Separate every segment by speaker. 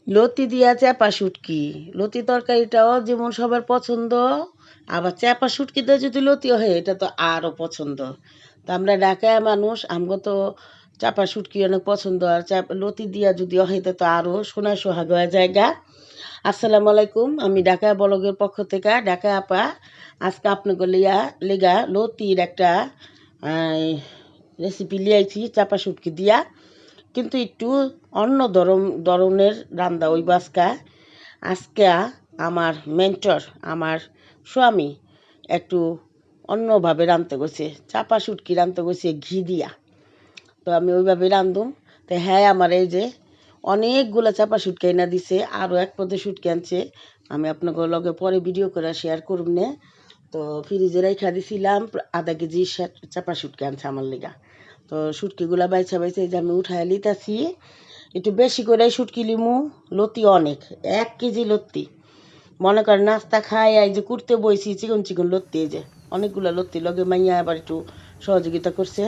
Speaker 1: লতি দিয়া চ্যাপা শুটকি। লতি তরকারিটাও যেমন সবার পছন্দ, আবার চ্যাপা শুটকি দিয়ে যদি লতি হয় এটা তো আরও পছন্দ। তো আমরা ঢাকায় মানুষ, আমগো তো চাপা শুটকি অনেক পছন্দ, আর লতি দিয়া যদি হয় এটা তো আরও সোনায় সোহাগ হয়ে জায়গা। আসসালামু আলাইকুম, আমি ঢাকা ব্লগের পক্ষ থেকে ঢাকা আপা আজকে আপনাকে লেগা লতির একটা রেসিপি লিয়াইছি চাপা শুটকি দিয়া, কিন্তু একটু অন্য ধরনের রান্না ওই বাসকা। আজকে আমার মেন্টর, আমার স্বামী একটু অন্যভাবে রাঁধতে গেছে, চাপা শুটকি রাঁধতে গেছে ঘি দিয়া। তো আমি ওইভাবে রাঁধুম। তো হ্যাঁ, আমার এই যে অনেকগুলো চাপা শুটকি এনে দিছে, আরও এক পদে শুটকি আনছে। আমি আপনাকে লগে পরে ভিডিও করে শেয়ার করব না। তো ফ্রিজে রেখা দিছিলাম, আধা কেজি চাপা শুটকি আনছে আমার লেগা। তো শুটকিগুলা বাইছা বাইছা এই যে আমি উঠায় লিতাছি। একটু বেশি করে শুটকি লিমু, লতি অনেক, 1 কেজি লতি। মনে করেন নাস্তা খাই এই যে কুড়তে বইছি চিকন চিকন লতি, এই যে অনেকগুলো লতি লগে মাইয়া আবার একটু সহযোগিতা করছে।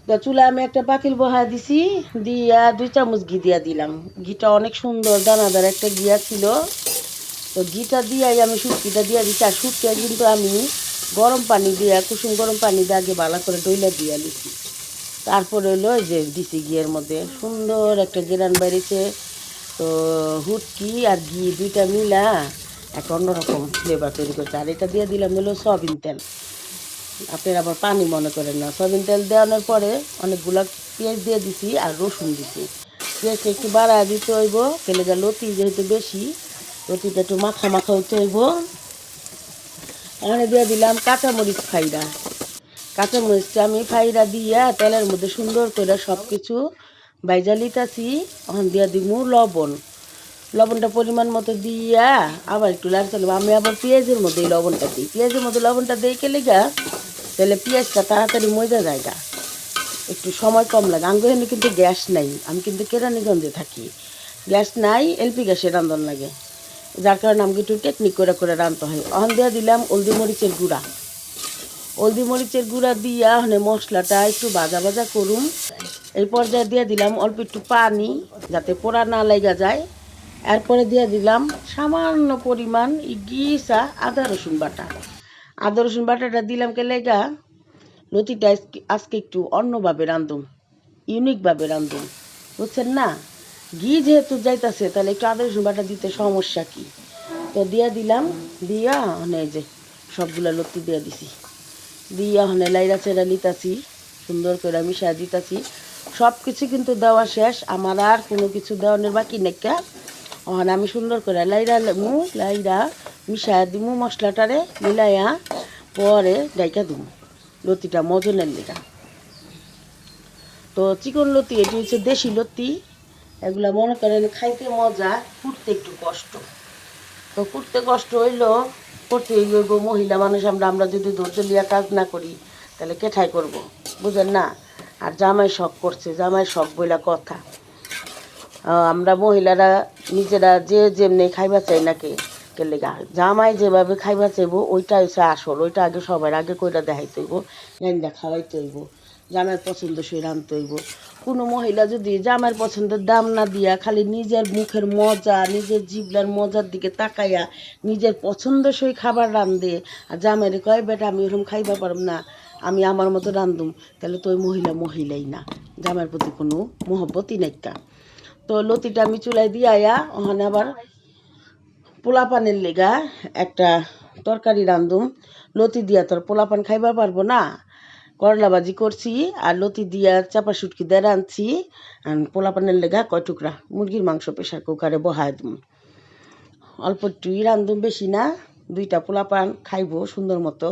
Speaker 1: তো চুলা আমি একটা পাতিল বহা দিছি, দিয়া 2 চামচ ঘি দিয়া দিলাম। ঘিটা অনেক সুন্দর দানাদার একটা ঘিয়া ছিল। তো ঘিটা দিয়াই আমি শুটকিটা দিয়া দিচ্ছি। আর শুটকিটা কিন্তু আমি গরম পানি দিয়া, কুসুম গরম পানি দিয়ে আগে ভালো করে ডইলা দিয়া দিছি। তারপরে হলো যে দিছি ঘিয়ের মধ্যে সুন্দর একটা গেরান বেরিয়েছে। তো হুটকি আর ঘি দুইটা মিলা একটা অন্যরকম ফ্লেভার তৈরি করছে। আর এটা দিয়ে দিলাম হলো সয়াবিন তেল। আপনার আবার পানি মনে করেন না। সয়াবিন তেল দেওয়ানোর পরে অনেকগুলো পেঁয়াজ দিয়ে দিছি আর রসুন দিছি। পেঁয়াজটা একটু বাড়া দিতে হইব, কেলে লতি যেহেতু বেশি, লতিটা একটু মাখা মাখা হইতে হইব। এখানে দিয়ে দিলাম কাঁচামরিচ ফাইরা। কাঁচামরিচটা আমি ফাইরা দিয়া তেলের মধ্যে সুন্দর করে সব কিছু বাইজা লিতাছি। ওখান দিয়া দিমু লবণ। লবণটা পরিমাণ মতো দিয়া আবার একটু লাড়তে হবে। আমি আবার পেঁয়াজের মধ্যে এই লবণটা দিই, পেঁয়াজের মধ্যে লবণটা দিয়ে কেলে গা, তাহলে পেঁয়াজটা তাড়াতাড়ি মজা জায়গা, একটু সময় কম লাগে। আঙ্গ এখানে কিন্তু গ্যাস নাই, আমি কিন্তু কেরানীগঞ্জে থাকি, গ্যাস নাই, এলপি গ্যাসে রান্ধন লাগে, যার কারণে আমাকে একটু টেকনিক করে করে রাঁধতে হয়। ওখান দিয়ে দিলাম হলদি মরিচের গুঁড়া। হলদি মরিচের গুঁড়া দিয়া ওখানে মশলাটা একটু ভাজা ভাজা করুম। এই পর্যায়ে দিয়ে দিলাম অল্প একটু পানি, যাতে পোড়া না লেগে যায়। এরপরে দিয়ে দিলাম সামান্য পরিমাণ ঘিসা আদা রসুন বাটা। আদা রসুন বাটাটা দিলাম কে লেগা, লতিটা আজকে একটু অন্যভাবে রাঁধুম, ইউনিকভাবে রাঁধুম, বুঝছেন না। ঘি যেহেতু যাইতাছে তাহলে একটু আদা রসুন বাটা দিতে সমস্যা কি। তো দিয়া দিলাম, দিয়া মানে যে সবগুলা লতি দিয়ে দিছি, দিয়া হনে লাইরা চেরা লিতাছি, সুন্দর করে মিশা দিতাছি। সব কিছু কিন্তু দেওয়া শেষ, আমার আর কোনো কিছু দেওয়ানোর বাকি নেকা। ওখানে আমি সুন্দর করে লাইরা মিশা দিমু মশলাটারে মিলাইয়া, পরে ডাইকা দিমু লতিটা মজনের লিগা। তো চিকন লতি এটি হচ্ছে দেশি লতি, এগুলা মনে করেন খাইতে মজা, কুটতে একটু কষ্ট। তো কুটতে কষ্ট হইলেও করতে হইব, মহিলা মানুষ আমরা, আমরা যদি ধৈর্য লিয়া কাজ না করি তাহলে কেঠাই করব, বুঝেন না। আর জামাই শখ করছে, জামাই শখ বইলা কথা। আমরা মহিলারা নিজেরা যে যেমনি খাইবা চাই নাকি, কেলে গা জামাই যেভাবে খাইবা চাইব ওইটা হচ্ছে আসল, ওইটা আগে সবার আগে কইরা দেখাইতে হইব, রান্না খাওয়াইতে হইব, জামাইয়ের পছন্দ সই রাঁধতে হইব। কোনো মহিলা যদি জামাইয়ের পছন্দের দাম না দিয়া খালি নিজের মুখের মজা, নিজের জিবলার মজার দিকে তাকাইয়া নিজের পছন্দসই খাবার রান্ধে, আর জামাইরে কয় বেটা আমি ওরকম খাইবা পারব না, আমি আমার মতো রান্ধুম, তাহলে তো ওই মহিলা মহিলাই না, জামাইয়ের প্রতি কোনো মহব্বতই নাইকা। তো লতিটা আমি চুলায় দিয়ে আয়া ওখানে আবার পোলাপানের লেগা একটা তরকারি রান্ধুম। লতি দিয়া তোর পোলাপান খাইবার পারবো না, করলা ভাজি করছি আর লতি দিয়া চাপা শুটকি দিয়ে রাঁধছি। পোলাপানের লেগা কয় টুকরা মুরগির মাংস প্রেশার কুকারে বহায় দিম। অল্প একটুই রান্ধুম, বেশি না, 2টা পোলাপান খাইবো সুন্দর মতো।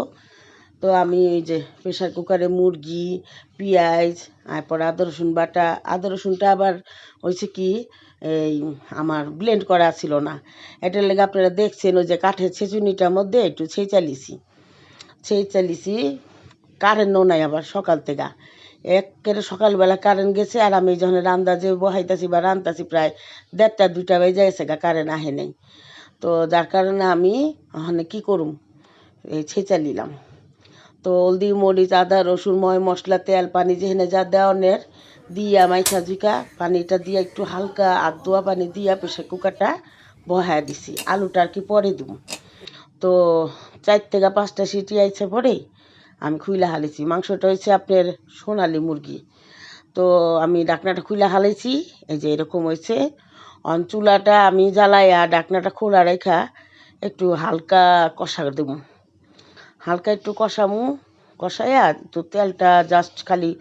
Speaker 1: তো আমি এই যে প্রেশার কুকারে মুরগি, পেঁয়াজ, তারপর আদা রসুন বাটা, আদা রসুনটা আবার হয়েছে কি এই আমার ব্লেন্ড করা ছিল না, এটার লেগে আপনারা দেখছেন ওই যে কাঠের ছেঁচুনিটার মধ্যে একটু ছেঁচালিছি। কারেন্টও নাই আবার সকাল থেকে, একেবারে সকালবেলা কারেন্ট গেছে, আর আমি যখন রান্না যে বহাইতাছি বা রান্তাছি প্রায় 1:30-2টা বেজে গেছে গা, কারেন্ট আহে নাই। তো যার কারণে আমি ওখানে কী করুম, এই ছেঁচা নিলাম। তো হলদি মরিচ আদা রসুন ময় মশলা তেল পানি যেখানে যা দেওয়ানের দিয়া মাইখা ঝুঁকা পানিটা দিয়া একটু হালকা আদোয়া পানি দিয়া প্রেশার কুকারটা বহায় দিছি। আলুটা আর কি পরে দিব। তো 4 থেকে 5টা সিটি আইছে পরে আমি খুইলা হালিছি। মাংসটা হয়েছে আপনার সোনালী মুরগি। তো আমি ডাকনাটা খুইলা হালাইছি, এই যে এরকম হয়েছে। চুলাটা আমি জ্বালাইয়া ডাকনাটা খোলা রেখা একটু হালকা কষা দেবো, হালকা একটু কষাইয়া তো তেলটা জাস্ট খালি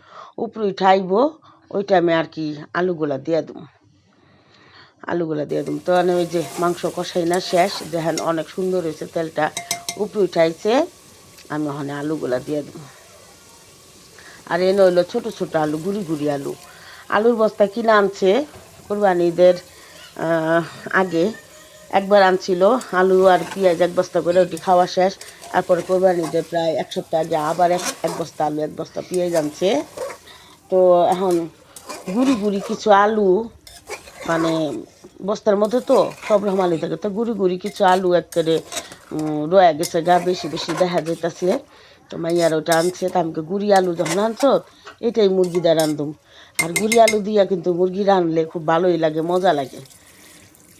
Speaker 1: উপরে উঠাইব, ওই টাইমে আর কি আলুগুলা দিয়ে দেবো। তো ওই যে মাংস কষাই না শেষ, দেখেন অনেক সুন্দর হয়েছে, তেলটা উপরে উঠাইছে। আমি ওখানে আলুগুলা দিয়ে দেবো। আর এনে হইলো ছোটো ছোটো আলু, গুড়ি গুড়ি আলু। আলুর বস্তা কিনে আনছে কোরবানিদের আগে একবার আনছিল আলু আর পেঁয়াজ 1 বস্তা করে, ওটি খাওয়া শেষ। তারপরে কোরবানিদের প্রায় 1 সপ্তাহ আগে আবার এক বস্তা আলু 1 বস্তা পেঁয়াজ আনছে। তো এখন গুড়ি গুড়ি কিছু আলু, মানে বস্তার মধ্যে তো সব রকমালি থাকে, তো গুড়ি গুড়ি কিছু আলু একেবারে রয়ে গেছে গা, বেশি বেশি দেখা যাইতেছে। তো মাইয়ার ওটা আনছে, তা আমাকে গুড়ি আলু যখন আনছো এটাই মুরগি দিয়ে রান্ধুম। আর গুড়ি আলু দিয়া কিন্তু মুরগি রানলে খুব ভালোই লাগে, মজা লাগে।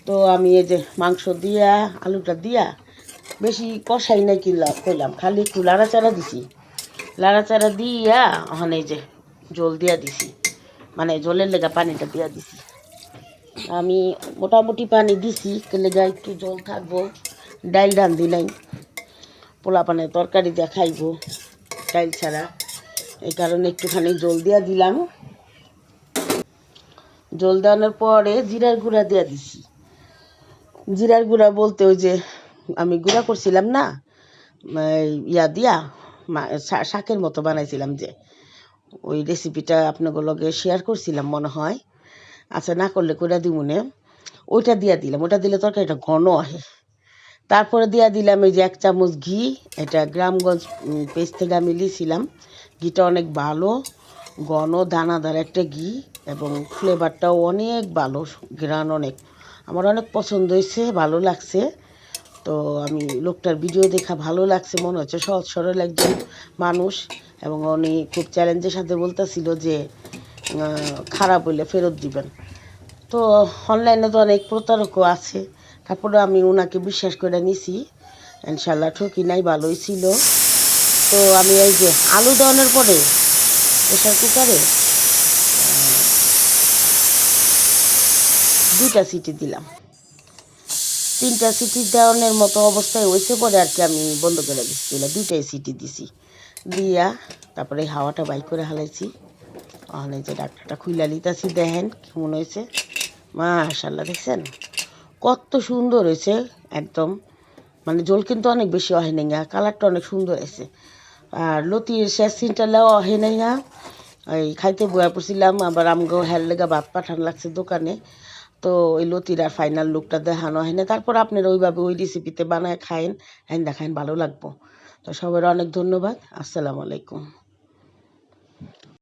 Speaker 1: তো আমি এই যে মাংস দিয়া আলুটা দিয়া বেশি কষাই নাই কইলাম, খালি একটু লাড়াচাড়া দিছি। লাড়াচাড়া দিয়া ওখানে এই যে জল দিয়া দিছি, মানে জলের লেগা পানিটা দিয়া দিছি। আমি মোটামুটি পানি দিছি, লেগা একটু জল থাকবো। ডাইল রান্ধি নাই, পোলা পানের তরকারি দিয়ে খাইব ডাইল ছাড়া, এই কারণে একটুখানি জল দিয়া দিলাম। জল দেওয়ানোর পরে জিরার গুঁড়া দিয়া দিছি। জিরার গুঁড়া বলতে ওই যে আমি গুঁড়া করছিলাম না, ইয়া দিয়া শাকের মতো বানাইছিলাম, যে ওই রেসিপিটা আপনাদের লগে শেয়ার করছিলাম মনে হয়। আচ্ছা, না করলে করে দিব মনে, ওইটা দিয়া দিলাম। ওটা দিলে তরকারিটা ঘন হয়। তারপরে দিয়া দিলাম এই যে 1 চামচ ঘি, এটা গ্রামগঞ্জ পেজ থেকে আমি লিয়েছিলাম। ঘিটা অনেক ভালো, ঘন দানাদার একটা ঘি, এবং ফ্লেভারটাও অনেক ভালো, ঘ্রাণ অনেক, আমার অনেক পছন্দ হয়েছে, ভালো লাগছে। তো আমি লোকটার ভিডিও দেখা ভালো লাগছে, মনে হচ্ছে সহজ সরল একজন মানুষ, এবং উনি খুব চ্যালেঞ্জের সাথে বলতেছিল যে খারাপ হইলে ফেরত দিবেন। তো অনলাইনে তো অনেক প্রতারকও আছে, তারপরে আমি ওনাকে বিশ্বাস করে নিছি, ইনশাল্লাহ ঠকি নাই, ভালোই ছিল। তো আমি এই যে আলু দেওয়ানোর পরে প্রেশার কুকারে 2টা সিটি দিলাম। 3টা সিটি দেওয়ানোর মতো অবস্থায় হয়েছে পরে আর কি আমি বন্ধ করে দিচ্ছি, 2টাই সিটি দিছি। দিয়া তারপরে হাওয়াটা বাই করে হালাইছি। ওখানে যে ডাক্তারটা খুইলা লিতাছি, দেখেন কেমন হয়েছে, মাশাআল্লাহ, দেখছেন কত সুন্দর হয়েছে একদম। মানে জল কিন্তু অনেক বেশি হয় নাই, কালারটা অনেক সুন্দর হয়েছে। আর লতির শেষ সিনটালেও হয় নাই, এই খাইতে বয়া পড়ছিলাম, আবার আমগো হেল লেগা ভাত পাঠান লাগছে দোকানে। তো ওই লতির আর ফাইনাল লুকটা দেখানো হয় না। তারপর আপনারা ওইভাবে ওই রেসিপিতে বানায় খায়েন, হ্যাঁ দেখায়েন, ভালো লাগবো। তো সবার অনেক ধন্যবাদ। আসসালামু আলাইকুম।